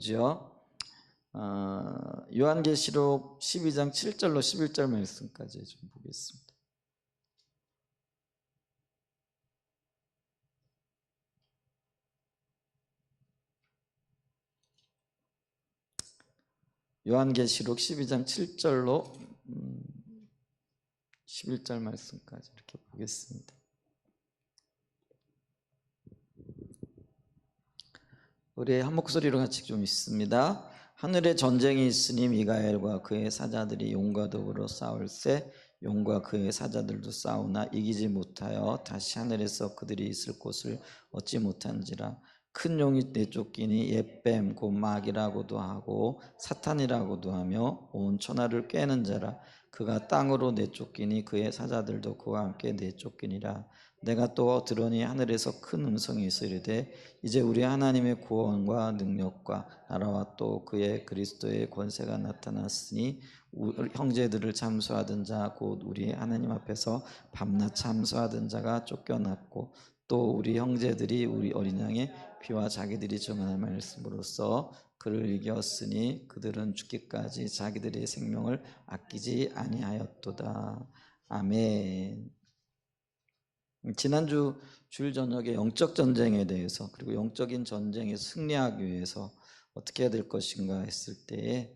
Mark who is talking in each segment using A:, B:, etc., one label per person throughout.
A: 죠. 요한계시록 12장 7절로 11절 말씀까지 좀 보겠습니다. 요한계시록 12장 7절로 11절 말씀까지 이렇게 보겠습니다. 우리 한 목소리로 같이 좀 읽습니다. 하늘에 전쟁이 있으니 미가엘과 그의 사자들이 용과 덕으로 싸울세 용과 그의 사자들도 싸우나 이기지 못하여 다시 하늘에서 그들이 있을 곳을 얻지 못한지라. 큰 용이 내쫓기니 옛뱀 곧 마귀라고도 하고 사탄이라고도 하며 온 천하를 꿰는 자라. 그가 땅으로 내쫓기니 그의 사자들도 그와 함께 내쫓기니라. 내가 또 들으니 하늘에서 큰 음성이 있어 이르되 이제 우리 하나님의 구원과 능력과 나라와 또 그의 그리스도의 권세가 나타났으니 형제들을 참수하던 자 곧 우리 하나님 앞에서 밤낮 참수하던 자가 쫓겨났고 또 우리 형제들이 우리 어린 양의 피와 자기들이 정한 말씀으로써 그를 이겼으니 그들은 죽기까지 자기들의 생명을 아끼지 아니하였도다. 아멘. 지난주 주일 저녁에 영적 전쟁에 대해서 그리고 영적인 전쟁에 승리하기 위해서 어떻게 해야 될 것인가 했을 때에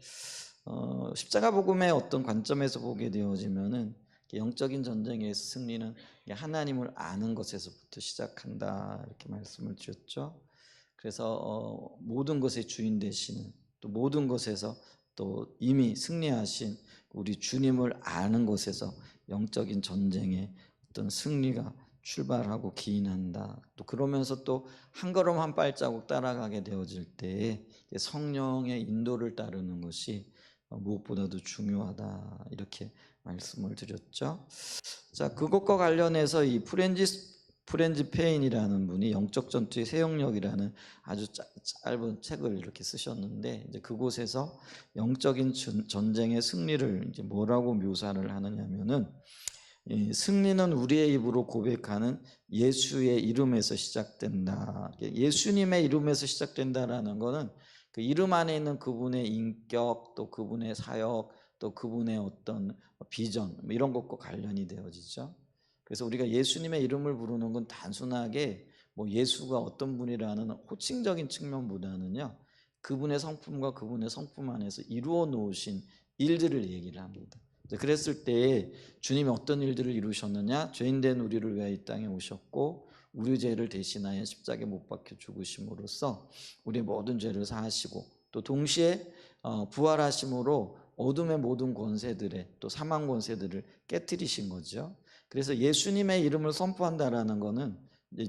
A: 십자가 복음의 어떤 관점에서 보게 되어지면은 영적인 전쟁의 승리는 하나님을 아는 것에서부터 시작한다 이렇게 말씀을 드렸죠. 그래서 모든 것의 주인 되시는 또 모든 것에서 또 이미 승리하신 우리 주님을 아는 것에서 영적인 전쟁의 어떤 승리가 출발하고 기인한다. 또 그러면서 또 한 걸음 한 발자국 따라가게 되어질 때에 성령의 인도를 따르는 것이 무엇보다도 중요하다 이렇게 말씀을 드렸죠. 자, 그것과 관련해서 이 프렌지 페인이라는 분이 영적 전투의 새 영역이라는 아주 짧은 책을 이렇게 쓰셨는데 이제 그곳에서 영적인 전쟁의 승리를 이제 뭐라고 묘사를 하느냐면은 승리는 우리의 입으로 고백하는 예수의 이름에서 시작된다. 예수님의 이름에서 시작된다라는 것은 그 이름 안에 있는 그분의 인격, 또 그분의 사역, 또 그분의 어떤 비전 이런 것과 관련이 되어지죠. 그래서 우리가 예수님의 이름을 부르는 건 단순하게 뭐 예수가 어떤 분이라는 호칭적인 측면보다는요, 그분의 성품과 그분의 성품 안에서 이루어 놓으신 일들을 얘기를 합니다. 그랬을 때 주님이 어떤 일들을 이루셨느냐? 죄인된 우리를 위하여 이 땅에 오셨고 우리 죄를 대신하여 십자가에 못 박혀 죽으심으로써 우리의 모든 죄를 사하시고 또 동시에 부활하심으로 어둠의 모든 권세들의 또 사망 권세들을 깨뜨리신 거죠. 그래서 예수님의 이름을 선포한다라는 것은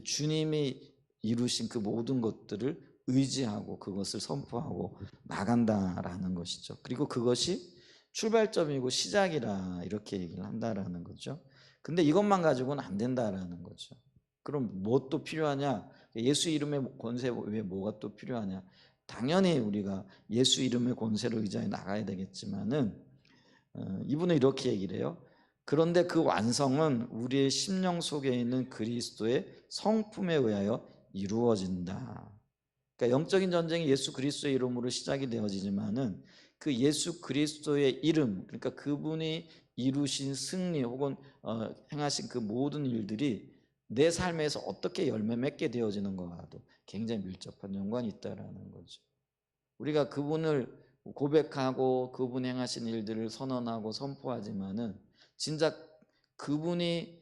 A: 주님이 이루신 그 모든 것들을 의지하고 그것을 선포하고 나간다라는 것이죠. 그리고 그것이 출발점이고 시작이라 이렇게 얘기를 한다라는 거죠. 근데 이것만 가지고는 안 된다라는 거죠. 그럼 뭐 또 필요하냐? 예수 이름의 권세 외에 뭐가 또 필요하냐? 당연히 우리가 예수 이름의 권세를 의지해 나가야 되겠지만은 이분은 이렇게 얘기를 해요. 그런데 그 완성은 우리의 심령 속에 있는 그리스도의 성품에 의하여 이루어진다. 그러니까 영적인 전쟁이 예수 그리스도의 이름으로 시작이 되어지지만은 그 예수 그리스도의 이름, 그러니까 그분이 이루신 승리 혹은 행하신 그 모든 일들이 내 삶에서 어떻게 열매 맺게 되어지는 것과도 굉장히 밀접한 연관이 있다라는 거죠. 우리가 그분을 고백하고 그분이 행하신 일들을 선언하고 선포하지만은 진짜 그분이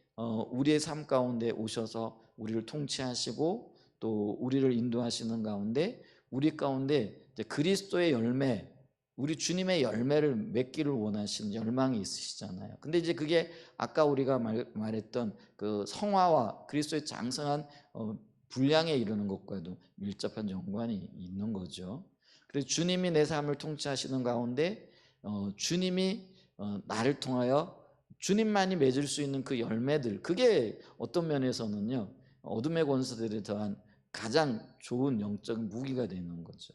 A: 우리의 삶 가운데 오셔서 우리를 통치하시고 또 우리를 인도하시는 가운데 우리 가운데 그리스도의 열매, 우리 주님의 열매를 맺기를 원하시는 열망이 있으시잖아요. 근데 이제 그게 아까 우리가 말했던 그 성화와 그리스도의 장성한 분량에 이르는 것과도 밀접한 연관이 있는 거죠. 그래서 주님이 내 삶을 통치하시는 가운데 주님이 나를 통하여 주님만이 맺을 수 있는 그 열매들, 그게 어떤 면에서는요 어둠의 권세들에 더한 가장 좋은 영적인 무기가 되는 거죠.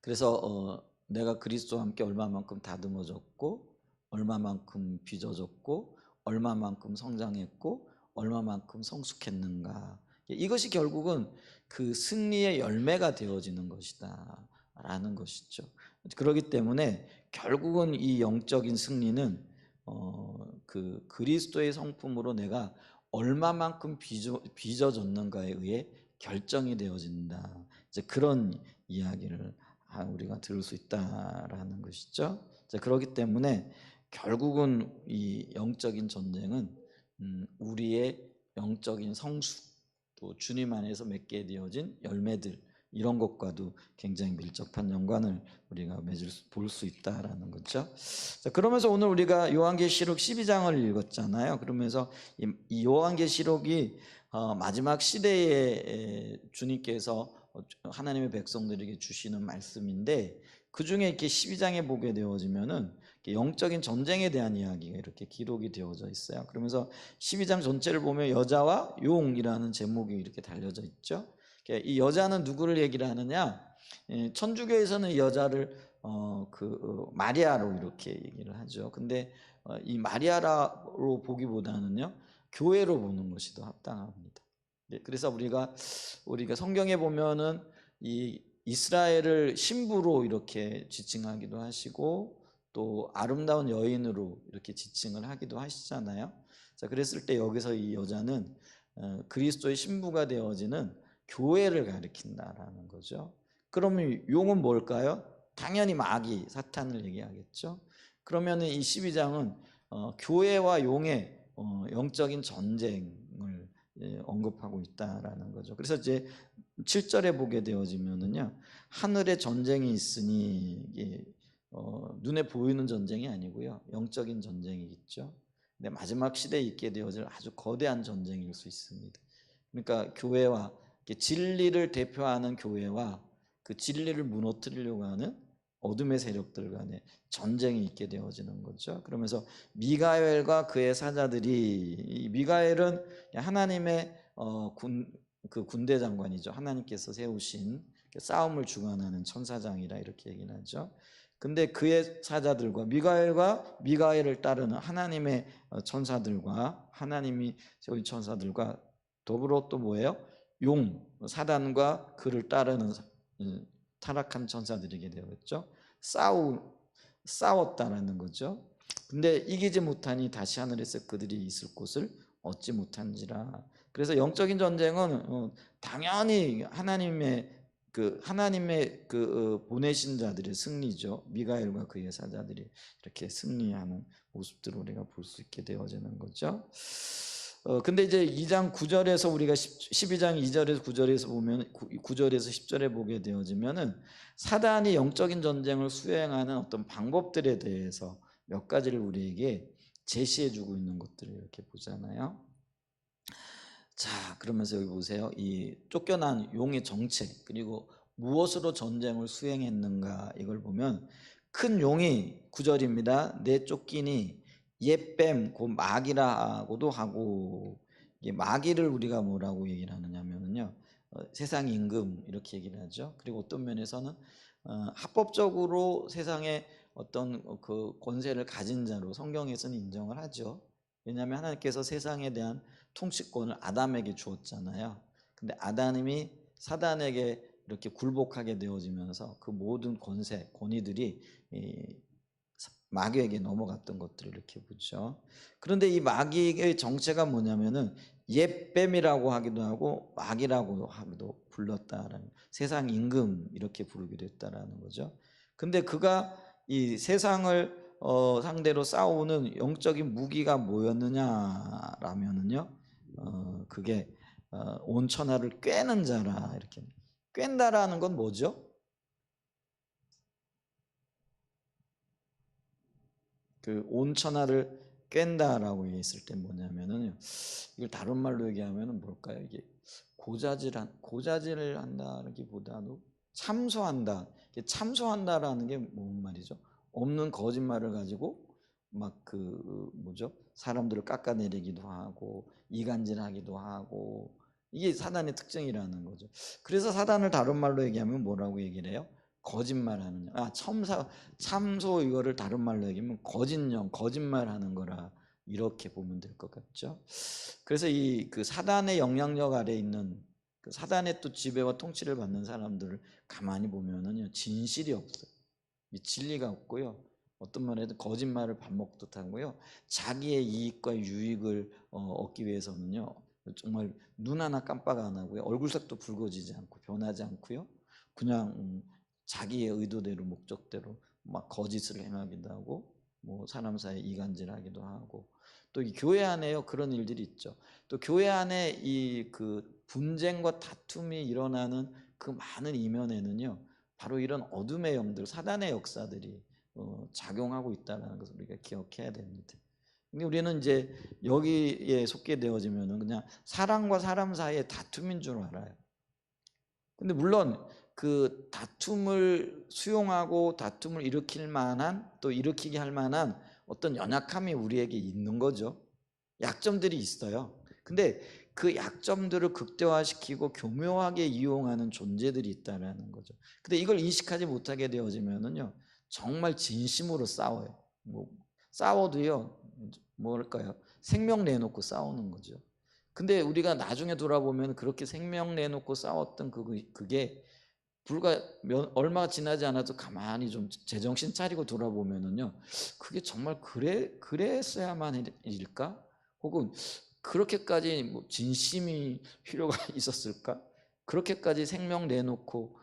A: 그래서 내가 그리스도와 함께 얼마만큼 다듬어졌고 얼마만큼 빚어졌고 얼마만큼 성장했고 얼마만큼 성숙했는가, 이것이 결국은 그 승리의 열매가 되어지는 것이다 라는 것이죠. 그렇기 때문에 결국은 이 영적인 승리는 그 그리스도의 성품으로 내가 얼마만큼 빚어졌는가에 의해 결정이 되어진다. 이제 그런 이야기를 우리가 들을 수 있다라는 것이죠. 그렇기 때문에 결국은 이 영적인 전쟁은 우리의 영적인 성수, 또 주님 안에서 맺게 되어진 열매들, 이런 것과도 굉장히 밀접한 연관을 우리가 볼 수 있다라는 거죠. 그러면서 오늘 우리가 요한계시록 12장을 읽었잖아요. 그러면서 이 요한계시록이 마지막 시대에 주님께서 하나님의 백성들에게 주시는 말씀인데, 그 중에 이렇게 12장에 보게 되어지면은 영적인 전쟁에 대한 이야기가 이렇게 기록이 되어져 있어요. 그러면서 12장 전체를 보면 여자와 용이라는 제목이 이렇게 달려져 있죠. 이 여자는 누구를 얘기를 하느냐? 천주교에서는 이 여자를 마리아로 이렇게 얘기를 하죠. 근데 이 마리아로 보기보다는요, 교회로 보는 것이 더 합당합니다. 그래서 우리가 성경에 보면은 이 이스라엘을 신부로 이렇게 지칭하기도 하시고, 또 아름다운 여인으로 이렇게 지칭을 하기도 하시잖아요. 그랬을 때 여기서 이 여자는 그리스도의 신부가 되어지는 교회를 가리킨다라는 거죠. 그러면 용은 뭘까요? 당연히 마귀, 사탄을 얘기하겠죠. 그러면 이 12장은 교회와 용의 영적인 전쟁을 언급하고 있다라는 거죠. 그래서 이제 7절에 보게 되어지면은요, 하늘에 전쟁이 있으니 이게 눈에 보이는 전쟁이 아니고요, 영적인 전쟁이겠죠. 근데 마지막 시대에 있게 되어질 아주 거대한 전쟁일 수 있습니다. 그러니까 교회와 진리를 대표하는 교회와 그 진리를 무너뜨리려고 하는 어둠의 세력들 간에 전쟁이 있게 되어지는 거죠. 그러면서 미가엘과 그의 사자들이, 미가엘은 하나님의 군대 장관이죠. 하나님께서 세우신 싸움을 주관하는 천사장이라 이렇게 얘기를 하죠. 근데 그의 사자들과 미가엘을 따르는 하나님의 천사들과, 하나님이 세운 천사들과 더불어 또 뭐예요? 사단과 그를 따르는 타락한 천사들에게 되었죠. 싸웠다라는 거죠. 근데 이기지 못하니 다시 하늘에서 그들이 있을 곳을 얻지 못한지라. 그래서 영적인 전쟁은 당연히 하나님의 보내신 자들의 승리죠. 미가엘과 그의 사자들이 이렇게 승리하는 모습들을 우리가 볼 수 있게 되어지는 거죠. 근데 이제 2장 9절에서 우리가 12장 2절에서 9절에서 보면 9절에서 10절에 보게 되어지면은 사단이 영적인 전쟁을 수행하는 어떤 방법들에 대해서 몇 가지를 우리에게 제시해 주고 있는 것들을 이렇게 보잖아요. 자, 그러면서 여기 보세요. 이 쫓겨난 용의 정체, 그리고 무엇으로 전쟁을 수행했는가, 이걸 보면 큰 용이 9절입니다. 내쫓기니 옛뱀 곧 마귀라고도 하고, 이게 마귀를 우리가 뭐라고 얘기를 하느냐면요, 세상 임금 이렇게 얘기를 하죠. 그리고 어떤 면에서는 합법적으로 세상에 어떤 그 권세를 가진 자로 성경에서는 인정을 하죠. 왜냐하면 하나님께서 세상에 대한 통치권을 아담에게 주었잖아요. 근데 아담이 사단에게 이렇게 굴복하게 되어지면서 그 모든 권위들이 마귀에게 넘어갔던 것들을 이렇게 보죠. 그런데 이 마귀의 정체가 뭐냐면은 옛뱀이라고 하기도 하고 마귀라고 하기도 불렀다라는, 세상 임금 이렇게 부르기도 했다라는 거죠. 근데 그가 이 세상을 상대로 싸우는 영적인 무기가 뭐였느냐라면은요, 그게 온 천하를 꿰는 자라. 이렇게 꿰다라는 건 뭐죠? 그 온 천하를 깬다라고 얘기했을 때 뭐냐면은, 이걸 다른 말로 얘기하면은 뭘까요? 이게 고자질을 한다기보다도 참소한다. 참소한다라는 게 뭔 말이죠? 없는 거짓말을 가지고 막 사람들을 깎아내리기도 하고 이간질하기도 하고, 이게 사단의 특징이라는 거죠. 그래서 사단을 다른 말로 얘기하면 뭐라고 얘기를 해요? 거짓말하는 참소, 이거를 다른 말로 얘기하면 거짓말하는 거라 이렇게 보면 될 것 같죠. 그래서 이 그 사단의 영향력 아래 있는 그 사단의 또 지배와 통치를 받는 사람들을 가만히 보면은요, 진실이 없어요. 이 진리가 없고요. 어떤 말에도 거짓말을 밥 먹듯 하고요. 자기의 이익과 유익을 얻기 위해서는요, 정말 눈 하나 깜빡 안 하고요. 얼굴색도 붉어지지 않고 변하지 않고요. 그냥 자기의 의도대로 목적대로 막 거짓을 행하기도 하고 뭐 사람 사이에 이간질하기도 하고 또 이 교회 안에요 그런 일들이 있죠. 또 교회 안에 이 그 분쟁과 다툼이 일어나는 그 많은 이면에는요 바로 이런 어둠의 영들 사단의 역사들이 작용하고 있다는 것을 우리가 기억해야 됩니다. 근데 우리는 이제 여기에 속게 되어지면은 그냥 사람과 사람 사이의 다툼인 줄 알아요. 근데 물론 그 다툼을 수용하고 다툼을 일으킬 만한 또 일으키게 할 만한 어떤 연약함이 우리에게 있는 거죠. 약점들이 있어요. 근데 그 약점들을 극대화시키고 교묘하게 이용하는 존재들이 있다라는 거죠. 근데 이걸 인식하지 못하게 되어지면은요, 정말 진심으로 싸워요. 뭐 싸워도요, 뭐랄까요, 생명 내놓고 싸우는 거죠. 근데 우리가 나중에 돌아보면 그렇게 생명 내놓고 싸웠던 그게 불과 얼마 지나지 않아도 가만히 좀 제정신 차리고 돌아보면은요, 그게 정말 그랬어야만 일까? 혹은 그렇게까지 뭐 진심이 필요가 있었을까? 그렇게까지 생명 내놓고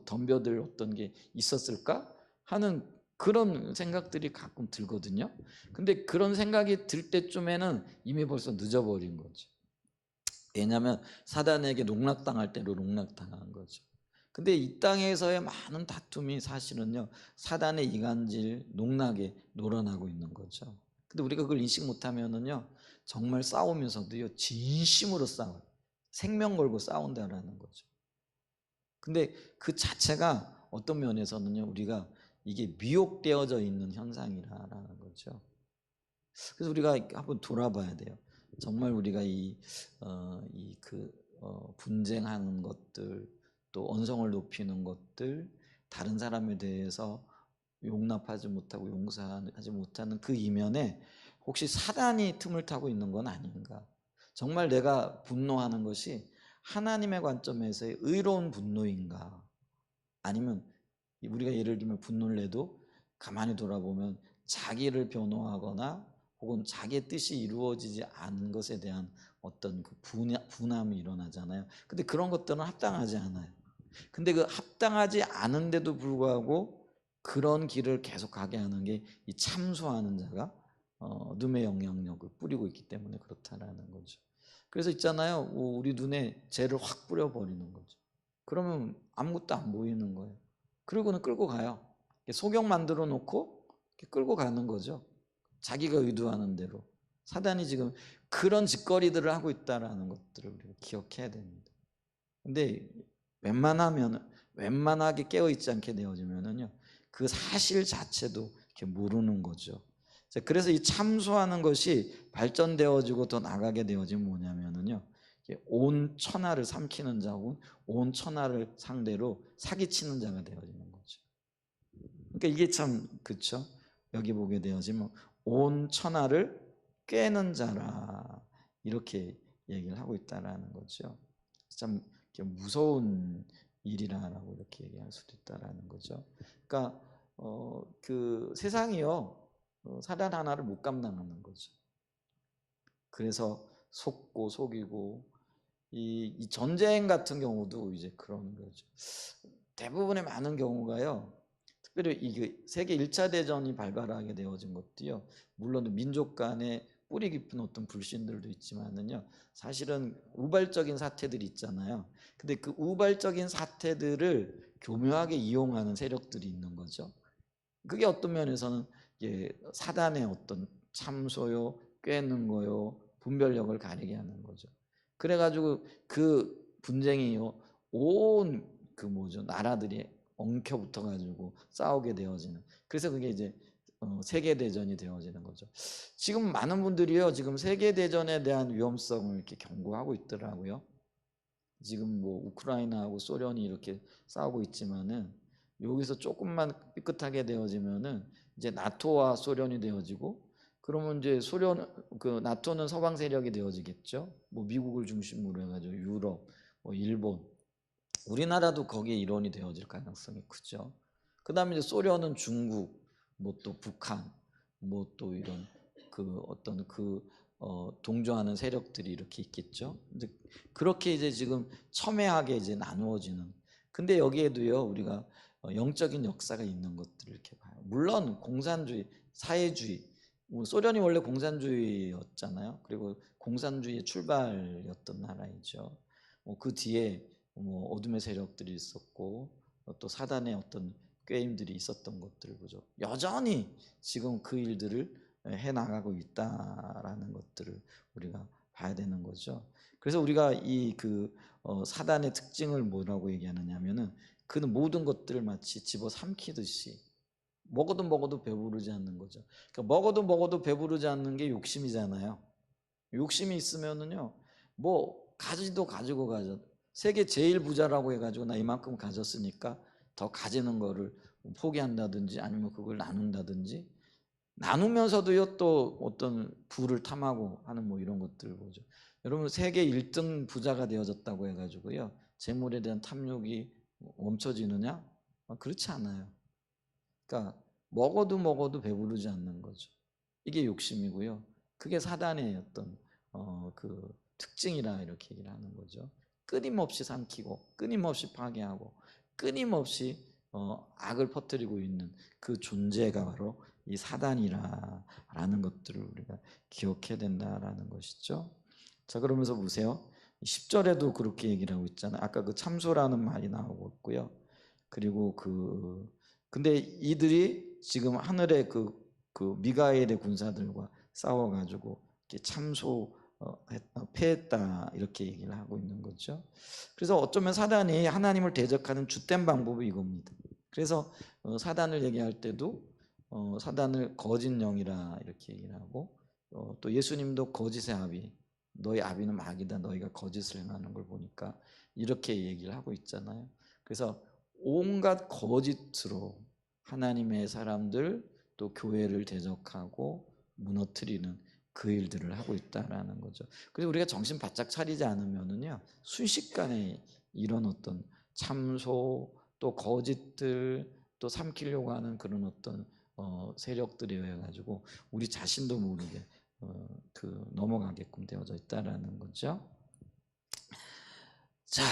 A: 덤벼들 어떤 게 있었을까? 하는 그런 생각들이 가끔 들거든요. 근데 그런 생각이 들 때쯤에는 이미 벌써 늦어버린 거죠. 왜냐하면 사단에게 농락당할 대로 농락당한 거죠. 근데 이 땅에서의 많은 다툼이 사실은요 사단의 이간질 농락에 놀아나고 있는 거죠. 근데 우리가 그걸 인식 못하면은요 정말 싸우면서도요 진심으로 싸워요. 생명 걸고 싸운다라는 거죠. 근데 그 자체가 어떤 면에서는요 우리가 이게 미혹되어져 있는 현상이라는 거죠. 그래서 우리가 한번 돌아봐야 돼요. 정말 우리가 분쟁하는 것들, 또 언성을 높이는 것들, 다른 사람에 대해서 용납하지 못하고 용서하지 못하는 그 이면에 혹시 사단이 틈을 타고 있는 건 아닌가? 정말 내가 분노하는 것이 하나님의 관점에서의 의로운 분노인가? 아니면 우리가 예를 들면 분노를 내도 가만히 돌아보면 자기를 변호하거나 혹은 자기의 뜻이 이루어지지 않은 것에 대한 어떤 그 분함이 일어나잖아요. 근데 그런 것들은 합당하지 않아요. 근데 그 합당하지 않은데도 불구하고 그런 길을 계속 가게 하는 게 이 참소하는 자가 어둠의 영향력을 뿌리고 있기 때문에 그렇다라는 거죠. 그래서 있잖아요. 우리 눈에 죄를 확 뿌려버리는 거죠. 그러면 아무것도 안 보이는 거예요. 그리고는 끌고 가요. 소경 만들어 놓고 끌고 가는 거죠. 자기가 의도하는 대로. 사단이 지금 그런 짓거리들을 하고 있다라는 것들을 우리가 기억해야 됩니다. 근데 웬만하게 깨어있지 않게 되어지면은요, 그 사실 자체도 이렇게 모르는 거죠. 그래서 이 참소하는 것이 발전되어지고 더 나가게 되어지면 뭐냐면은요, 온 천하를 삼키는 자고 온 천하를 상대로 사기치는 자가 되어지는 거죠. 그러니까 이게 참 그렇죠. 여기 보게 되어지면 온 천하를 꿰는 자라 이렇게 얘기를 하고 있다라는 거죠. 참 무서운 일이라고 이렇게 얘기할 수도 있다라는 거죠. 그러니까 그 세상이요 사단 하나를 못 감당하는 거죠. 그래서 속고 속이고 이 전쟁 같은 경우도 이제 그런 거죠. 대부분의 많은 경우가요. 특별히 이 세계 1차 대전이 발발하게 되어진 것도요. 물론 민족 간의 뿌리 깊은 어떤 불신들도 있지만은요. 사실은 우발적인 사태들이 있잖아요. 근데 그 우발적인 사태들을 교묘하게 이용하는 세력들이 있는 거죠. 그게 어떤 면에서는 사단의 어떤 참소요, 꿰는 거요, 분별력을 가리게 하는 거죠. 그래가지고 그 분쟁이요, 온 그 뭐죠, 나라들이 엉켜붙어 가지고 싸우게 되어지는. 그래서 그게 이제 세계 대전이 되어지는 거죠. 지금 많은 분들이요, 지금 세계 대전에 대한 위험성을 이렇게 경고하고 있더라고요. 지금 뭐 우크라이나하고 소련이 이렇게 싸우고 있지만은 여기서 조금만 삐끗하게 되어지면은 이제 나토와 소련이 되어지고 그러면 이제 소련 나토는 서방 세력이 되어지겠죠. 뭐 미국을 중심으로 해가지고 유럽, 뭐 일본, 우리나라도 거기에 일원이 되어질 가능성이 크죠. 그다음에 이제 소련은 중국, 뭐 또 북한, 뭐 또 이런 어떤 동조하는 세력들이 이렇게 있겠죠. 이제 그렇게 이제 지금 첨예하게 이제 나누어지는. 근데 여기에도요 우리가 영적인 역사가 있는 것들을 이렇게 봐요. 물론 공산주의, 사회주의, 소련이 원래 공산주의였잖아요. 그리고 공산주의의 출발이었던 나라이죠. 그 뒤에 어둠의 세력들이 있었고 또 사단의 어떤 꾀임들이 있었던 것들을 보죠. 여전히 지금 그 일들을 해 나가고 있다라는 것들을 우리가 봐야 되는 거죠. 그래서 우리가 이 사단의 특징을 뭐라고 얘기하느냐면은 그는 모든 것들을 마치 집어 삼키듯이 먹어도 배부르지 않는 거죠. 그러니까 먹어도 배부르지 않는 게 욕심이잖아요. 욕심이 있으면은요, 뭐 가지도 가지고 가져. 세계 제일 부자라고 해가지고 나 이만큼 가졌으니까 더 가지는 거를 포기한다든지 아니면 그걸 나눈다든지, 나누면서도요 또 어떤 부를 탐하고 하는 뭐 이런 것들을 보죠. 여러분 세계 1등 부자가 되어졌다고 해가지고요 재물에 대한 탐욕이 멈춰지느냐? 그렇지 않아요. 그러니까 먹어도 배부르지 않는 거죠. 이게 욕심이고요. 그게 사단의 어떤 특징이라 이렇게 얘기를 하는 거죠. 끊임없이 삼키고 끊임없이 파괴하고 끊임없이 악을 퍼뜨리고 있는 그 존재가 바로 이 사단이라는 것들을 우리가 기억해야 된다라는 것이죠. 자, 그러면서 보세요. 10절에도 그렇게 얘기를 하고 있잖아요. 아까 참소라는 말이 나오고 있고요. 그리고 근데 이들이 지금 하늘의 미가엘의 군사들과 싸워가지고 이렇게 패했다 이렇게 얘기를 하고 있는 거죠. 그래서 어쩌면 사단이 하나님을 대적하는 주된 방법이 이겁니다. 그래서 사단을 얘기할 때도 사단을 거짓 영이라 이렇게 얘기를 하고 또 예수님도 거짓의 아비, 너희 아비는 마귀다, 너희가 거짓을 행하는 걸 보니까 이렇게 얘기를 하고 있잖아요. 그래서 온갖 거짓으로 하나님의 사람들 또 교회를 대적하고 무너뜨리는 그 일들을 하고 있다라는 거죠. 그래서 우리가 정신 바짝 차리지 않으면은요 순식간에 이런 어떤 참소 또 거짓들 또 삼키려고 하는 그런 어떤 세력들에 의해 가지고 우리 자신도 모르게 넘어가게끔 되어져 있다라는 거죠. 자,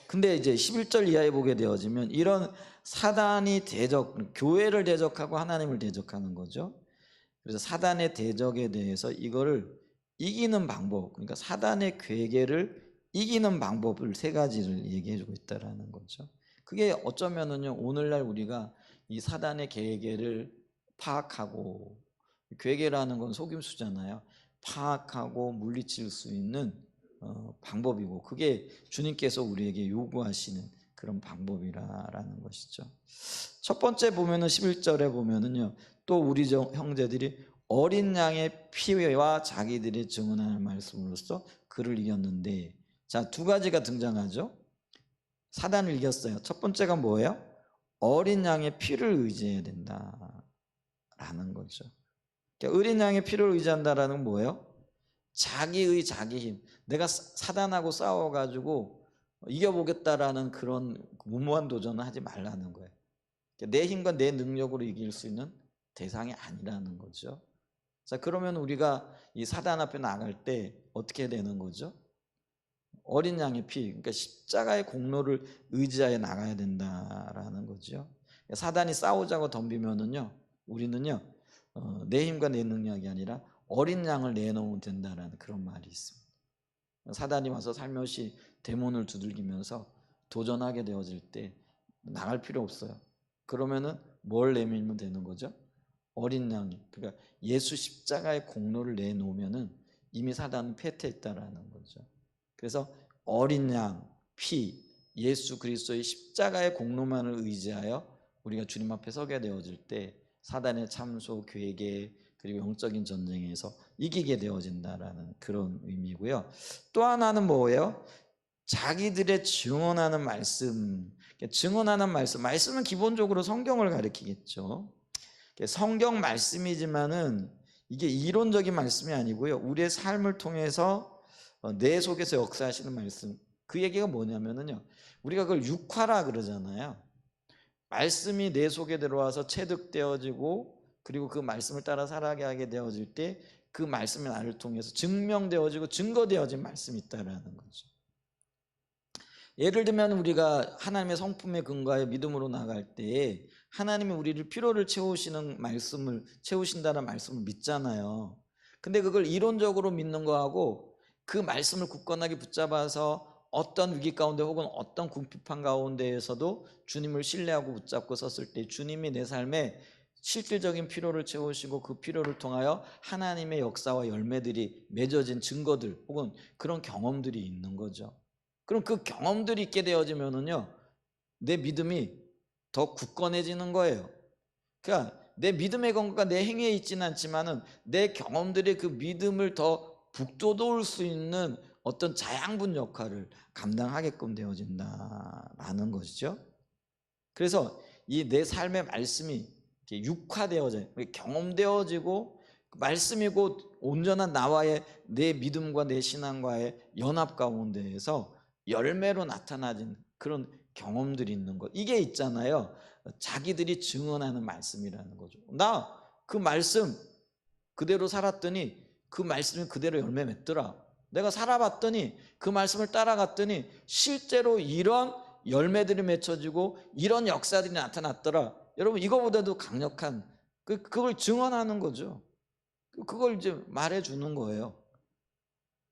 A: 근데 이제 11절 이하에 보게 되어지면 이런 사단이 교회를 대적하고 하나님을 대적하는 거죠. 그래서 사단의 대적에 대해서 이거를 이기는 방법, 그러니까 사단의 괴계를 이기는 방법을 세 가지를 얘기해 주고 있다라는 거죠. 그게 어쩌면은요 오늘날 우리가 이 사단의 괴계를 파악하고, 괴계라는 건 속임수잖아요. 파악하고 물리칠 수 있는 방법이고, 그게 주님께서 우리에게 요구하시는 그런 방법이라는 것이죠. 첫 번째 보면은 11절에 보면은요 또 우리 형제들이 어린 양의 피와 자기들이 증언하는 말씀으로써 그를 이겼는데, 자, 두 가지가 등장하죠. 사단을 이겼어요. 첫 번째가 뭐예요? 어린 양의 피를 의지해야 된다라는 거죠. 그러니까 어린 양의 피를 의지한다라는 건 뭐예요? 자기 힘. 내가 사단하고 싸워가지고 이겨보겠다라는 그런 무모한 도전을 하지 말라는 거예요. 그러니까 내 힘과 내 능력으로 이길 수 있는 대상이 아니라는 거죠. 자, 그러면 우리가 이 사단 앞에 나갈 때 어떻게 되는 거죠? 어린 양의 피, 그러니까 십자가의 공로를 의지하여 나가야 된다라는 거죠. 사단이 싸우자고 덤비면은요, 우리는요, 내 힘과 내 능력이 아니라 어린 양을 내놓으면 된다라는 그런 말이 있습니다. 사단이 와서 살며시 대문을 두들기면서 도전하게 되어질 때 나갈 필요 없어요. 그러면은 뭘 내밀면 되는 거죠? 어린 양이, 그러니까 예수 십자가의 공로를 내놓으면은 이미 사단은 패퇴했다라는 거죠. 그래서 어린 양, 피, 예수 그리스도의 십자가의 공로만을 의지하여 우리가 주님 앞에 서게 되어질 때 사단의 참소, 괴계, 그리고 영적인 전쟁에서 이기게 되어진다라는 그런 의미고요. 또 하나는 뭐예요? 자기들의 증언하는 말씀. 증언하는 말씀은 기본적으로 성경을 가리키겠죠. 성경 말씀이지만은 이게 이론적인 말씀이 아니고요. 우리의 삶을 통해서 내 속에서 역사하시는 말씀. 그 얘기가 뭐냐면은요. 우리가 그걸 육화라 그러잖아요. 말씀이 내 속에 들어와서 체득되어지고 그리고 그 말씀을 따라 살아가게 되어질 때 그 말씀이 나를 통해서 증명되어지고 증거되어진 말씀이 있다라는 거죠. 예를 들면 우리가 하나님의 성품에 근거하여 믿음으로 나갈 때에 하나님이 우리를 필요를 채우시는 말씀을 채우신다는 말씀을 믿잖아요. 근데 그걸 이론적으로 믿는 거하고 그 말씀을 굳건하게 붙잡아서 어떤 위기 가운데 혹은 어떤 궁핍한 가운데에서도 주님을 신뢰하고 붙잡고 섰을 때 주님이 내 삶에 실질적인 필요를 채우시고 그 필요를 통하여 하나님의 역사와 열매들이 맺어진 증거들 혹은 그런 경험들이 있는 거죠. 그럼 그 경험들이 있게 되어지면은요, 내 믿음이 더 굳건해지는 거예요. 그러니까 내 믿음의 근거가 내 행위에 있지는 않지만은 내 경험들이 그 믿음을 더 북돋울 수 있는 어떤 자양분 역할을 감당하게끔 되어진다라는 것이죠. 그래서 이 내 삶의 말씀이 육화되어져 경험되어지고 말씀이 곧 온전한 나와의 내 믿음과 내 신앙과의 연합 가운데에서 열매로 나타나진 그런 경험들이 있는 것. 이게 있잖아요. 자기들이 증언하는 말씀이라는 거죠. 나 그 말씀 그대로 살았더니 그 말씀이 그대로 열매 맺더라. 내가 살아봤더니 그 말씀을 따라갔더니 실제로 이런 열매들이 맺혀지고 이런 역사들이 나타났더라. 여러분 이거보다도 강력한 그걸 증언하는 거죠. 그걸 이제 말해주는 거예요.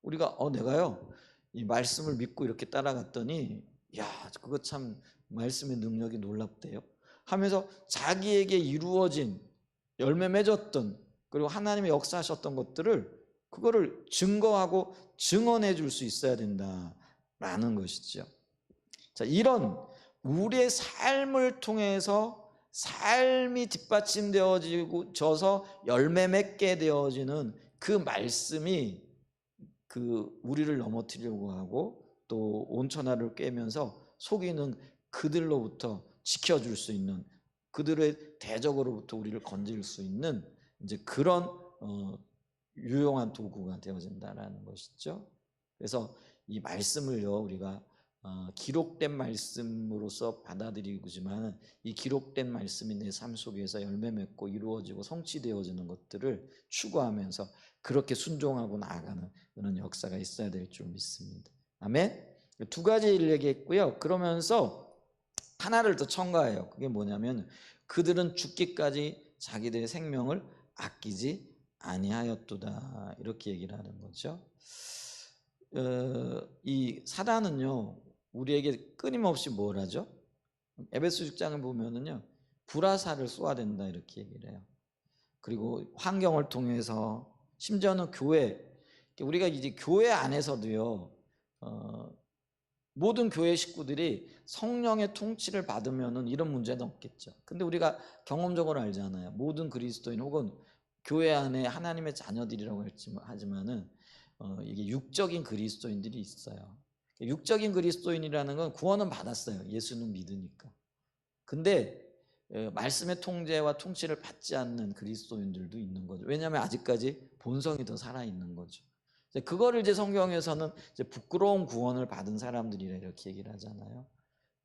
A: 우리가 내가요 이 말씀을 믿고 이렇게 따라갔더니 야 그거 참 말씀의 능력이 놀랍대요 하면서 자기에게 이루어진 열매 맺었던 그리고 하나님의 역사하셨던 것들을 그거를 증거하고 증언해 줄 수 있어야 된다라는 것이죠. 자, 이런 우리의 삶을 통해서 삶이 뒷받침되어지고 져서 열매 맺게 되어지는 그 말씀이 그 우리를 넘어뜨리려고 하고 또 온천하를 꿰면서 속이는 그들로부터 지켜줄 수 있는 그들의 대적으로부터 우리를 건질 수 있는 이제 그런 유용한 도구가 되어진다라는 것이죠. 그래서 이 말씀을요 우리가 기록된 말씀으로서 받아들이지만 이 기록된 말씀이 내 삶 속에서 열매 맺고 이루어지고 성취되어지는 것들을 추구하면서 그렇게 순종하고 나아가는 그런 역사가 있어야 될 줄 믿습니다. 아멘. 두 가지를 얘기했고요. 그러면서 하나를 더 첨가해요. 그게 뭐냐면 그들은 죽기까지 자기들의 생명을 아끼지 아니하였도다 이렇게 얘기를 하는 거죠. 이 사단은요 우리에게 끊임없이 뭘 하죠? 에베소 6장을 보면은요 불화살을 쏘아댄다 이렇게 얘기를 해요. 그리고 환경을 통해서 심지어는 교회 우리가 이제 교회 안에서도요 모든 교회 식구들이 성령의 통치를 받으면은 이런 문제는 없겠죠. 근데 우리가 경험적으로 알잖아요. 모든 그리스도인 혹은 교회 안에 하나님의 자녀들이라고 하지만은 이게 육적인 그리스도인들이 있어요. 육적인 그리스도인이라는 건 구원은 받았어요. 예수는 믿으니까. 근데 말씀의 통제와 통치를 받지 않는 그리스도인들도 있는 거죠. 왜냐하면 아직까지 본성이 더 살아있는 거죠. 그거를 이제 성경에서는 이제 부끄러운 구원을 받은 사람들이라 이렇게 얘기를 하잖아요.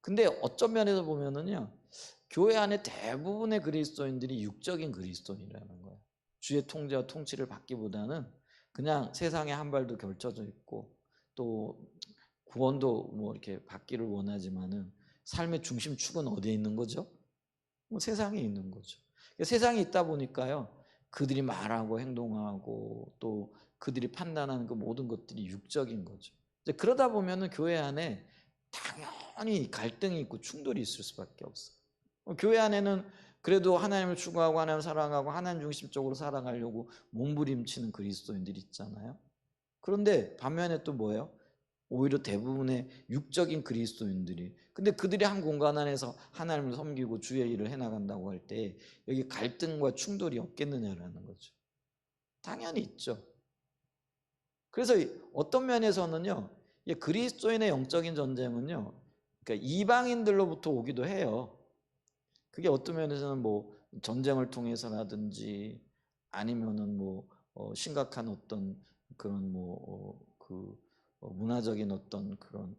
A: 근데 어떤 면에서 보면은요, 교회 안에 대부분의 그리스도인들이 육적인 그리스도인이라는 거예요. 주의 통제와 통치를 받기보다는 그냥 세상에 한 발도 결쳐져 있고 또 구원도 뭐 이렇게 받기를 원하지만은 삶의 중심축은 어디에 있는 거죠? 뭐 세상에 있는 거죠. 세상에 있다 보니까요, 그들이 말하고 행동하고 또 그들이 판단하는 그 모든 것들이 육적인 거죠. 이제 그러다 보면은 교회 안에 당연히 갈등이 있고 충돌이 있을 수밖에 없어요. 교회 안에는 그래도 하나님을 추구하고 하나님을 사랑하고 하나님 중심적으로 살아가려고 몸부림치는 그리스도인들이 있잖아요. 그런데 반면에 또 뭐예요? 오히려 대부분의 육적인 그리스도인들이 근데 그들이 한 공간 안에서 하나님을 섬기고 주의 일을 해나간다고 할 때 여기 갈등과 충돌이 없겠느냐라는 거죠. 당연히 있죠. 그래서 어떤 면에서는요 그리스도인의 영적인 전쟁은요 그러니까 이방인들로부터 오기도 해요. 그게 어떤 면에서는 뭐 전쟁을 통해서라든지 아니면은 뭐 심각한 어떤 그런 문화적인 어떤 그런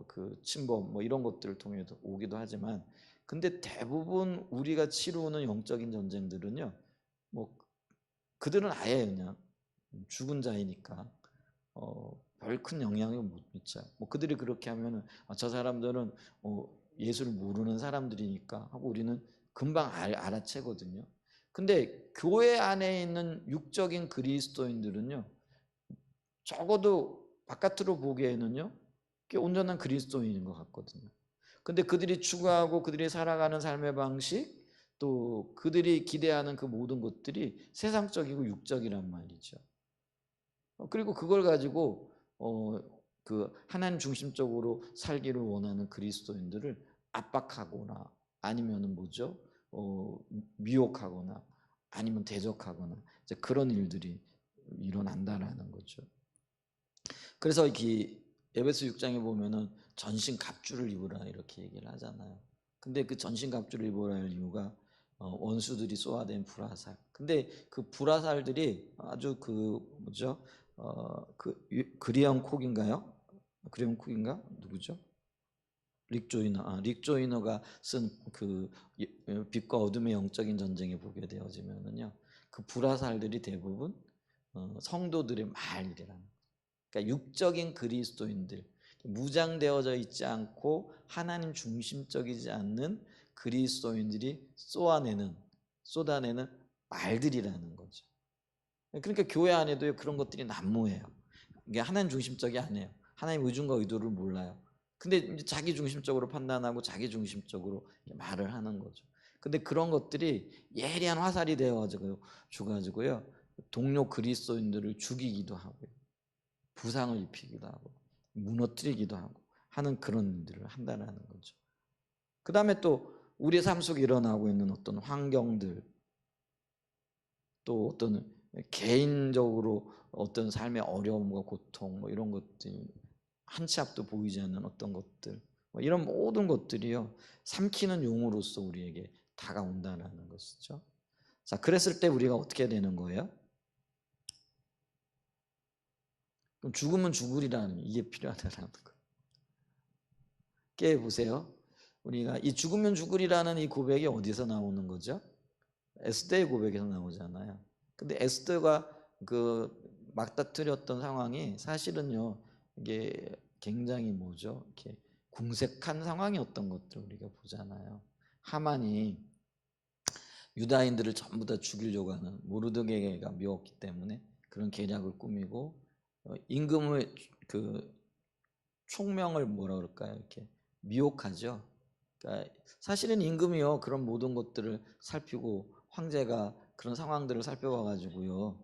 A: 그 침범 뭐 이런 것들을 통해서 오기도 하지만, 근데 대부분 우리가 치루는 영적인 전쟁들은요, 뭐 그들은 아예 그냥 죽은 자이니까 별 큰 영향을 못 미쳐요. 뭐 그들이 그렇게 하면은 저 사람들은 예수를 모르는 사람들이니까 하고 우리는 금방 알아채거든요. 근데 교회 안에 있는 육적인 그리스도인들은요, 적어도 바깥으로 보기에는요, 꽤 온전한 그리스도인인 것 같거든요. 근데 그들이 추구하고 그들이 살아가는 삶의 방식, 또 그들이 기대하는 그 모든 것들이 세상적이고 육적이란 말이죠. 그리고 그걸 가지고 그 하나님 중심적으로 살기를 원하는 그리스도인들을 압박하거나 아니면은 뭐죠? 미혹하거나 아니면 대적하거나 이제 그런 일들이 일어난다라는 거죠. 그래서 이 에베소 6장에 보면은 전신 갑주를 입으라 이렇게 얘기를 하잖아요. 근데 그 전신 갑주를 입어야 할 이유가 원수들이 쏘아댄 불화살. 근데 그 불화살들이 아주 그 뭐죠? 그리언 콕인가요? 그리언 콕인가? 누구죠? 릭 조이너가 쓴 그 빛과 어둠의 영적인 전쟁에 보게 되어지면은요, 그 불화살들이 대부분 성도들의 말이라는. 그러니까 육적인 그리스도인들, 무장되어져 있지 않고 하나님 중심적이지 않는 그리스도인들이 쏟아내는 말들이라는 거죠. 그러니까 교회 안에도 그런 것들이 난무해요. 이게 하나님 중심적이 아니에요. 하나님 의중과 의도를 몰라요. 근데 이제 자기 중심적으로 판단하고 자기 중심적으로 말을 하는 거죠. 근데 그런 것들이 예리한 화살이 되어가지고 주가지고요, 동료 그리스도인들을 죽이기도 하고요, 부상을 입히기도 하고 무너뜨리기도 하고 하는 그런 일들을 한다는 거죠. 그 다음에 또 우리 삶 속에 일어나고 있는 어떤 환경들, 또 어떤 개인적으로 어떤 삶의 어려움과 고통 뭐 이런 것들, 한 치 앞도 보이지 않는 어떤 것들, 뭐 이런 모든 것들이요, 삼키는 용으로서 우리에게 다가온다는 것이죠. 자, 그랬을 때 우리가 어떻게 되는 거예요? 그럼 죽으면 죽으리라는 이게 필요하다는 거예요. 깨보세요. 우리가 이 죽으면 죽으리라는 이 고백이 어디서 나오는 거죠? 에스더의 고백에서 나오잖아요. 근데 에스더가 그 막다투렸던 상황이 사실은요, 이게 굉장히 뭐죠? 이렇게 궁색한 상황이었던 것들 우리가 보잖아요. 하만이 유다인들을 전부 다 죽이려고 하는, 모르드게가 미웠기 때문에 그런 계략을 꾸미고 임금의 그 총명을 뭐라 그럴까요? 이렇게 미혹하죠. 그러니까 사실은 임금이요, 그런 모든 것들을 살피고 황제가 그런 상황들을 살펴봐 가지고요,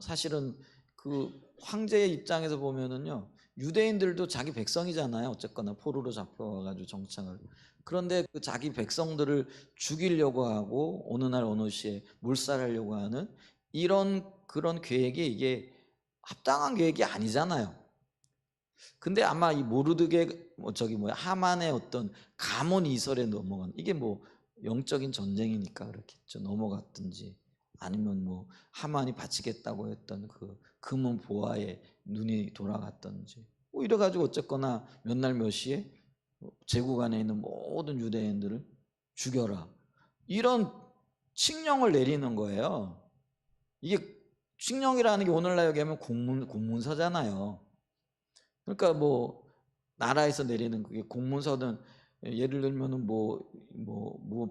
A: 사실은 그 황제의 입장에서 보면은요, 유대인들도 자기 백성이잖아요. 어쨌거나 포로로 잡혀와 가지고 정착을. 그런데 그 자기 백성들을 죽이려고 하고 어느 날 어느 시에 몰살하려고 하는 이런 그런 계획이 이게 합당한 계획이 아니잖아요. 근데 아마 이 모르드게 하만의 어떤 가문 이설에 넘어간, 이게 뭐 영적인 전쟁이니까 그렇겠죠. 넘어갔든지 아니면 뭐 하만이 바치겠다고 했던 그 금은 보화에 눈이 돌아갔든지 뭐 이래 가지고 어쨌거나 몇 날 몇 시에 제국 안에 있는 모든 유대인들을 죽여라, 이런 칙령을 내리는 거예요. 이게 칙령이라는 게 오늘날 얘기하면 공문서잖아요. 그러니까 뭐 나라에서 내리는 그게 공문서든, 예를 들면은 뭐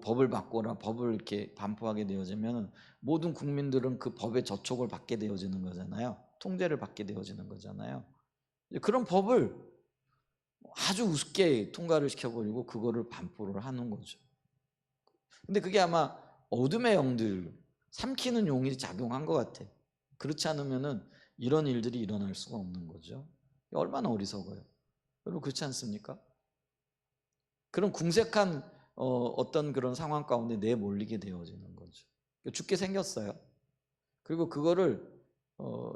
A: 법을 바꿔라, 법을 이렇게 반포하게 되어지면 모든 국민들은 그 법의 저촉을 받게 되어지는 거잖아요. 통제를 받게 되어지는 거잖아요. 그런 법을 아주 우습게 통과를 시켜버리고 그거를 반포를 하는 거죠. 근데 그게 아마 어둠의 영들, 삼키는 용이 작용한 것 같아. 그렇지 않으면은 이런 일들이 일어날 수가 없는 거죠. 얼마나 어리석어요. 여러분 그렇지 않습니까? 그런 궁색한 어떤 그런 상황 가운데 내몰리게 되어지는 거죠. 죽게 생겼어요. 그리고 그거를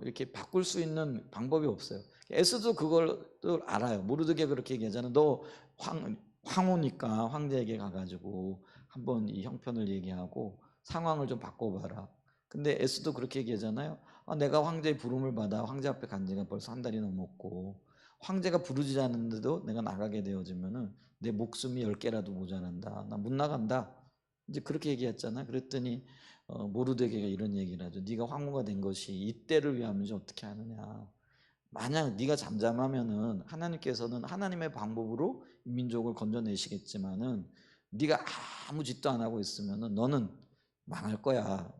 A: 이렇게 바꿀 수 있는 방법이 없어요. 에스도 그걸 또 알아요. 모르드게 그렇게 얘기하잖아요. 너 황후니까 황제에게 가가지고 한번 이 형편을 얘기하고 상황을 좀 바꿔봐라. 근데 에스도 그렇게 얘기하잖아요. 내가 황제의 부름을 받아 황제 앞에 간 지가 벌써 한 달이 넘었고 황제가 부르지 않는데도 내가 나가게 되어지면은 내 목숨이 10개라도 모자란다. 나 못 나간다. 이제 그렇게 얘기했잖아. 그랬더니 모르드게가 이런 얘기를 하죠. 네가 황후가 된 것이 이때를 위함이지 어떻게 하느냐. 만약 네가 잠잠하면은 하나님께서는 하나님의 방법으로 민족을 건져내시겠지만은 네가 아무 짓도 안 하고 있으면은 너는 망할 거야.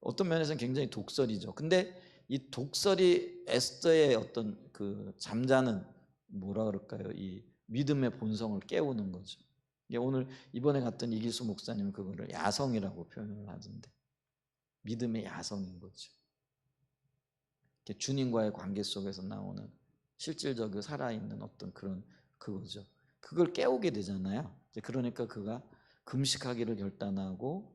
A: 어떤 면에서는 굉장히 독설이죠. 근데 이 독설이 에스더의 어떤 그 잠자는 뭐라 그럴까요? 이 믿음의 본성을 깨우는 거죠. 오늘 이번에 갔던 이기수 목사님은 그거를 야성이라고 표현을 하던데 믿음의 야성인 거죠. 주님과의 관계 속에서 나오는 실질적으로 살아있는 어떤 그런 그거죠. 그걸 깨우게 되잖아요. 그러니까 그가 금식하기를 결단하고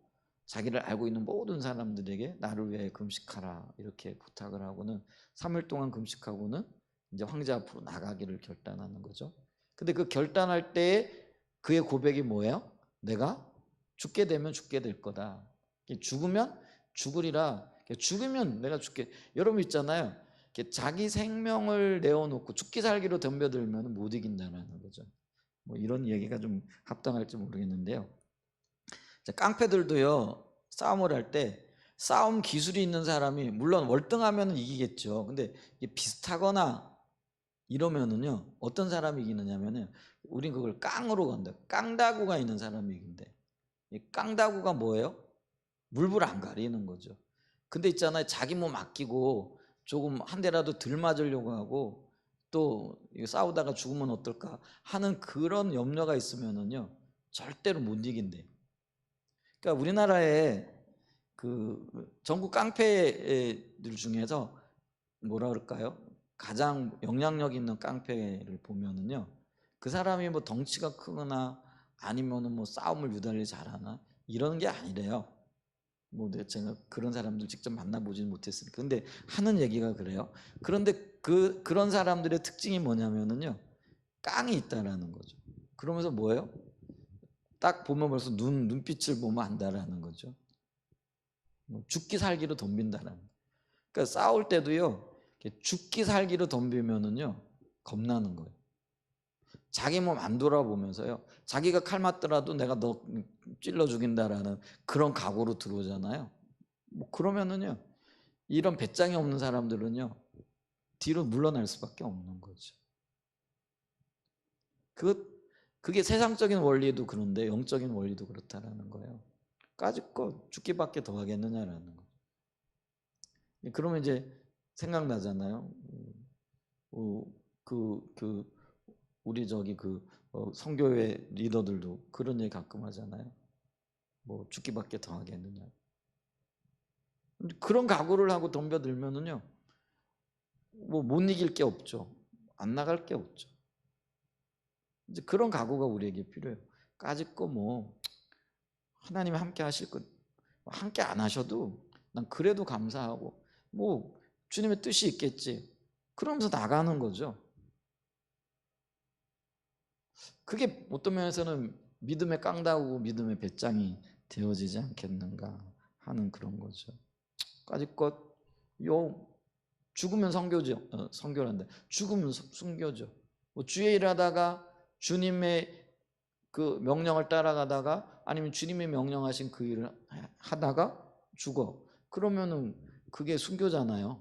A: 자기를 알고 있는 모든 사람들에게 나를 위해 금식하라 이렇게 부탁을 하고는 3일 동안 금식하고는 이제 황제 앞으로 나가기를 결단하는 거죠. 근데 그 결단할 때에 그의 고백이 뭐예요? 내가 죽게 되면 죽게 될 거다. 죽으면 죽으리라. 죽으면 내가 죽게. 여러분 있잖아요. 자기 생명을 내어놓고 죽기 살기로 덤벼들면 못 이긴다는 거죠. 뭐 이런 얘기가 좀 합당할지 모르겠는데요. 깡패들도요 싸움을 할 때 싸움 기술이 있는 사람이 물론 월등하면 이기겠죠. 근데 이게 비슷하거나 이러면은요 어떤 사람이 이기느냐면은 우린 그걸 깡으로 간다. 깡다구가 있는 사람이 이긴대. 이 깡다구가 뭐예요? 물불 안 가리는 거죠. 근데 있잖아요 자기 몸 아끼고 조금 한 대라도 덜 맞으려고 하고 또 싸우다가 죽으면 어떨까 하는 그런 염려가 있으면은요 절대로 못 이긴대요. 그러니까 우리나라에 그 전국 깡패들 중에서 뭐라 그럴까요? 가장 영향력 있는 깡패를 보면은요, 그 사람이 뭐 덩치가 크거나 아니면은 뭐 싸움을 유달리 잘하나 이런 게 아니래요. 뭐 제가 그런 사람들 직접 만나보지는 못했으니까. 근데 하는 얘기가 그래요. 그런데 그런 사람들의 특징이 뭐냐면은요, 깡이 있다라는 거죠. 그러면서 뭐예요? 딱 보면 벌써 눈빛을 보면 안다라는 거죠. 죽기 살기로 덤빈다라는. 그러니까 싸울 때도요, 죽기 살기로 덤비면은요, 겁나는 거예요. 자기 몸 안 돌아보면서요, 자기가 칼 맞더라도 내가 너 찔러 죽인다라는 그런 각오로 들어오잖아요. 뭐 그러면은요, 이런 배짱이 없는 사람들은요, 뒤로 물러날 수밖에 없는 거죠. 그게 세상적인 원리도 그런데 영적인 원리도 그렇다라는 거예요. 까짓거 죽기밖에 더 하겠느냐라는 거. 그러면 이제 생각나잖아요. 그 우리 저기 선교회 리더들도 그런 얘기 가끔 하잖아요. 뭐 죽기밖에 더 하겠느냐. 그런 각오를 하고 덤벼들면은요, 뭐 못 이길 게 없죠. 안 나갈 게 없죠. 이제 그런 각오가 우리에게 필요해요. 까짓거 뭐 하나님이 함께 하실 것 함께 안 하셔도 난 그래도 감사하고 뭐 주님의 뜻이 있겠지. 그러면서 나가는 거죠. 그게 어떤 면에서는 믿음의 깡다구고 믿음의 배짱이 되어지지 않겠는가 하는 그런 거죠. 까짓것 요 죽으면 선교죠. 선교란다. 죽으면 순교죠. 뭐 주의 일하다가 주님의 그 명령을 따라가다가 아니면 주님이 명령하신 그 일을 하다가 죽어. 그러면은 그게 순교잖아요.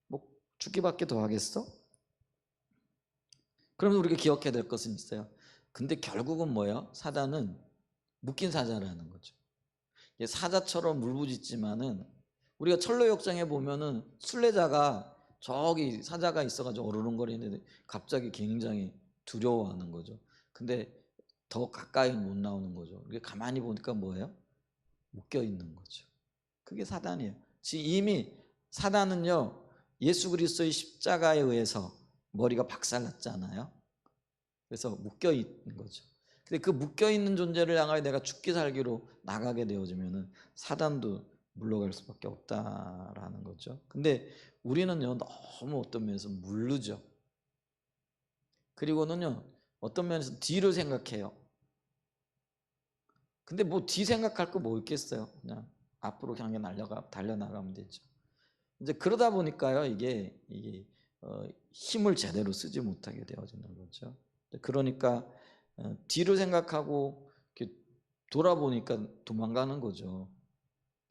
A: 뭐 죽기밖에 더 하겠어? 그러면 우리가 기억해야 될 것은 있어요. 근데 결국은 뭐예요? 사단은 묶인 사자라는 거죠. 사자처럼 울부짖지만은 우리가 철로역정에 보면은 순례자가 저기 사자가 있어가지고 어르렁거리는데 갑자기 굉장히 두려워하는 거죠. 근데 더 가까이 못 나오는 거죠. 이게 가만히 보니까 뭐예요? 묶여 있는 거죠. 그게 사단이에요. 이미 사단은요 예수 그리스도의 십자가에 의해서 머리가 박살났잖아요. 그래서 묶여 있는 거죠. 근데 그 묶여 있는 존재를 향하여 내가 죽기 살기로 나가게 되어지면은 사단도 물러갈 수밖에 없다라는 거죠. 근데 우리는요 너무 어떤 면에서 물르죠. 그리고는요 어떤 면에서 뒤를 생각해요. 근데 뭐 뒤 생각할 거 뭐 있겠어요? 그냥 앞으로 그냥 달려나가면 되죠. 이제 그러다 보니까요, 이게 힘을 제대로 쓰지 못하게 되어지는 거죠. 그러니까 뒤로 생각하고 이렇게 돌아보니까 도망가는 거죠.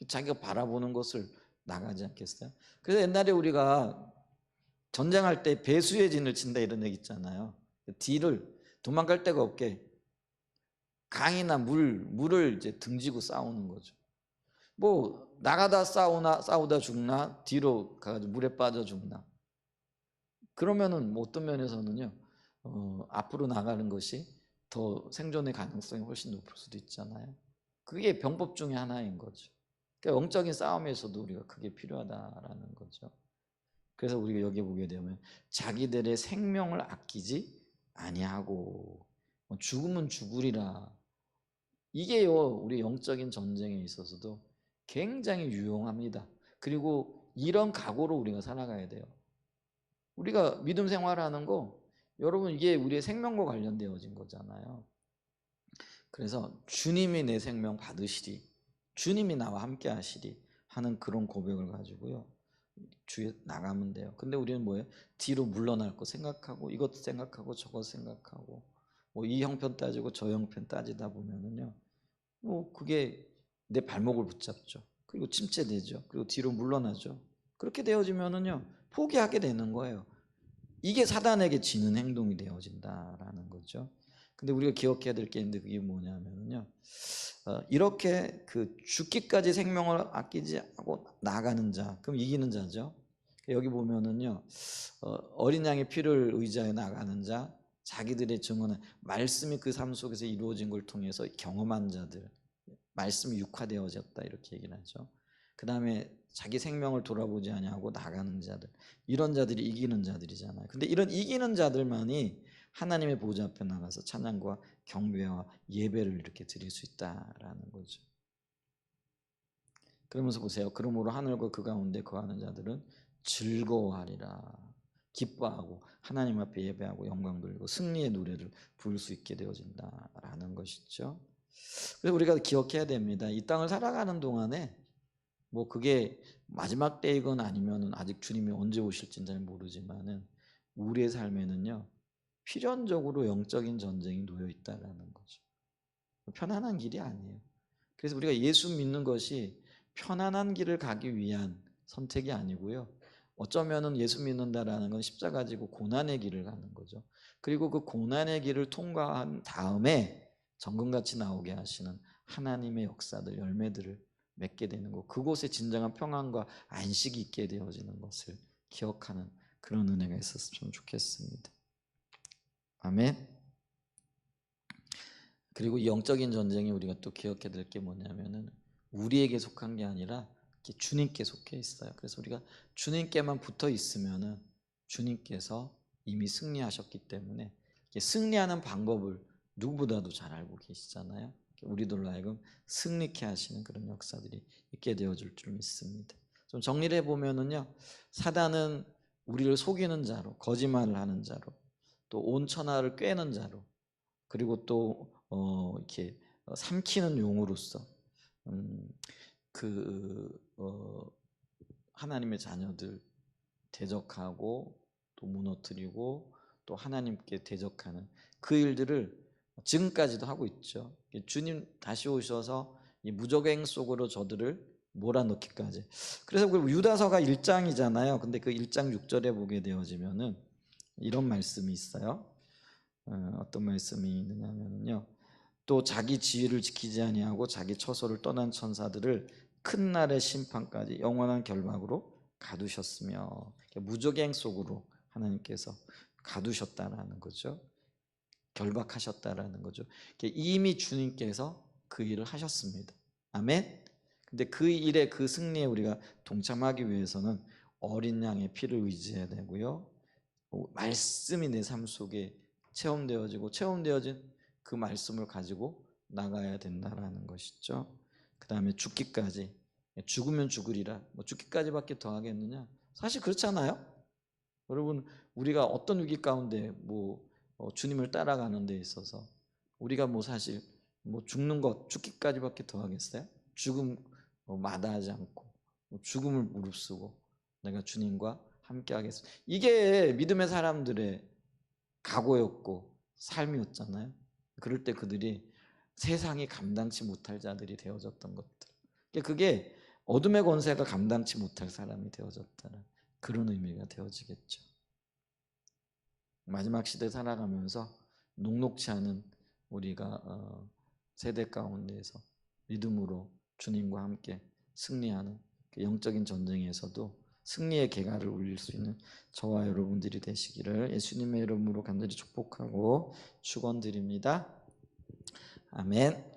A: 자기가 바라보는 것을 나가지 않겠어요? 그래서 옛날에 우리가 전쟁할 때 배수의 진을 친다 이런 얘기 있잖아요. 뒤를 도망갈 데가 없게 강이나 물을 이제 등지고 싸우는 거죠. 뭐 나가다 싸우다 죽나 뒤로 가가지고 물에 빠져 죽나. 그러면은 뭐 어떤 면에서는요, 앞으로 나가는 것이 더 생존의 가능성이 훨씬 높을 수도 있잖아요. 그게 병법 중에 하나인 거죠. 그러니까 영적인 싸움에서도 우리가 그게 필요하다라는 거죠. 그래서 우리가 여기 보게 되면 자기들의 생명을 아끼지 아니하고 죽으면 죽으리라. 이게요, 우리 영적인 전쟁에 있어서도 굉장히 유용합니다. 그리고 이런 각오로 우리가 살아가야 돼요. 우리가 믿음 생활하는 거, 여러분 이게 우리의 생명과 관련되어진 거잖아요. 그래서 주님이 내 생명 받으시리, 주님이 나와 함께 하시리 하는 그런 고백을 가지고요, 주에 나가면 돼요. 근데 우리는 뭐예요? 뒤로 물러날 거 생각하고 이것도 생각하고 저것 생각하고 뭐 이 형편 따지고 저 형편 따지다 보면은요, 뭐 그게 내 발목을 붙잡죠. 그리고 침체되죠. 그리고 뒤로 물러나죠. 그렇게 되어지면은요, 포기하게 되는 거예요. 이게 사단에게 지는 행동이 되어진다라는 거죠. 근데 우리가 기억해야 될 게 있는데 그게 뭐냐면요, 이렇게 그 죽기까지 생명을 아끼지 않고 나가는 자, 그럼 이기는 자죠. 여기 보면은요, 어린 양의 피를 의지하여 나가는 자, 자기들의 증언은 말씀이 그 삶 속에서 이루어진 걸 통해서 경험한 자들, 말씀이 육화되어졌다 이렇게 얘기를 하죠. 그 다음에 자기 생명을 돌아보지 아니하고 나가는 자들, 이런 자들이 이기는 자들이잖아요. 근데 이런 이기는 자들만이 하나님의 보좌 앞에 나가서 찬양과 경배와 예배를 이렇게 드릴 수 있다라는 거죠. 그러면서 보세요. 그러므로 하늘과 그 가운데 거하는 자들은 즐거워하리라. 기뻐하고 하나님 앞에 예배하고 영광 돌리고 승리의 노래를 부를 수 있게 되어진다라는 것이죠. 그래서 우리가 기억해야 됩니다. 이 땅을 살아가는 동안에 뭐 그게 마지막 때이건 아니면 아직 주님이 언제 오실지는 잘 모르지만은 우리의 삶에는요, 필연적으로 영적인 전쟁이 놓여 있다라는 거죠. 편안한 길이 아니에요. 그래서 우리가 예수 믿는 것이 편안한 길을 가기 위한 선택이 아니고요, 어쩌면은 예수 믿는다라는 건 십자가 지고 고난의 길을 가는 거죠. 그리고 그 고난의 길을 통과한 다음에 정금같이 나오게 하시는 하나님의 역사들, 열매들을 맺게 되는 것, 그곳에 진정한 평안과 안식이 있게 되어지는 것을 기억하는 그런 은혜가 있었으면 좋겠습니다. 아멘. 그리고 이 영적인 전쟁이 우리가 또 기억해야 될 게 뭐냐면은 우리에게 속한 게 아니라 주님께 속해 있어요. 그래서 우리가 주님께만 붙어 있으면은 주님께서 이미 승리하셨기 때문에 승리하는 방법을 누구보다도 잘 알고 계시잖아요. 우리들로 하여금 승리케 하시는 그런 역사들이 있게 되어줄 줄 믿습니다. 좀 정리를 해보면은요, 사단은 우리를 속이는 자로, 거짓말을 하는 자로, 또 온 천하를 꿰는 자로, 그리고 또 이렇게 삼키는 용으로서 하나님의 자녀들 대적하고 또 무너뜨리고 또 하나님께 대적하는 그 일들을 지금까지도 하고 있죠. 주님 다시 오셔서 이 무적행 속으로 저들을 몰아넣기까지. 그래서 그 유다서가 1장이잖아요. 근데 그 1장 6절에 보게 되어지면은 이런 말씀이 있어요. 어떤 말씀이 있느냐면요, 또 자기 지위를 지키지 아니하고 자기 처소를 떠난 천사들을 큰 날의 심판까지 영원한 결박으로 가두셨으며, 무적행 속으로 하나님께서 가두셨다라는 거죠. 결박하셨다라는 거죠. 이미 주님께서 그 일을 하셨습니다. 아멘. 근데 그 일에, 그 승리에 우리가 동참하기 위해서는 어린 양의 피를 의지해야 되고요, 말씀이 내 삶 속에 체험되어진 그 말씀을 가지고 나가야 된다라는 것이죠. 그 다음에 죽기까지, 죽으면 죽으리라, 뭐 죽기까지밖에 더 하겠느냐? 사실 그렇잖아요. 여러분, 우리가 어떤 위기 가운데 주님을 따라가는 데 있어서 우리가 사실 죽는 것, 죽기까지밖에 더 하겠어요? 죽음 마다하지 않고 죽음을 무릅쓰고 내가 주님과 함께 하겠습니다. 이게 믿음의 사람들의 각오였고 삶이었잖아요. 그럴 때 그들이 세상이 감당치 못할 자들이 되어졌던 것들. 그게 어둠의 권세가 감당치 못할 사람이 되어졌다는 그런 의미가 되어지겠죠. 마지막 시대 살아가면서 녹록치 않은 우리가 세대 가운데에서 믿음으로 주님과 함께 승리하는 영적인 전쟁에서도 승리의 개가를 울릴 수 있는 저와 여러분들이 되시기를 예수님의 이름으로 간절히 축복하고 축원드립니다. 아멘.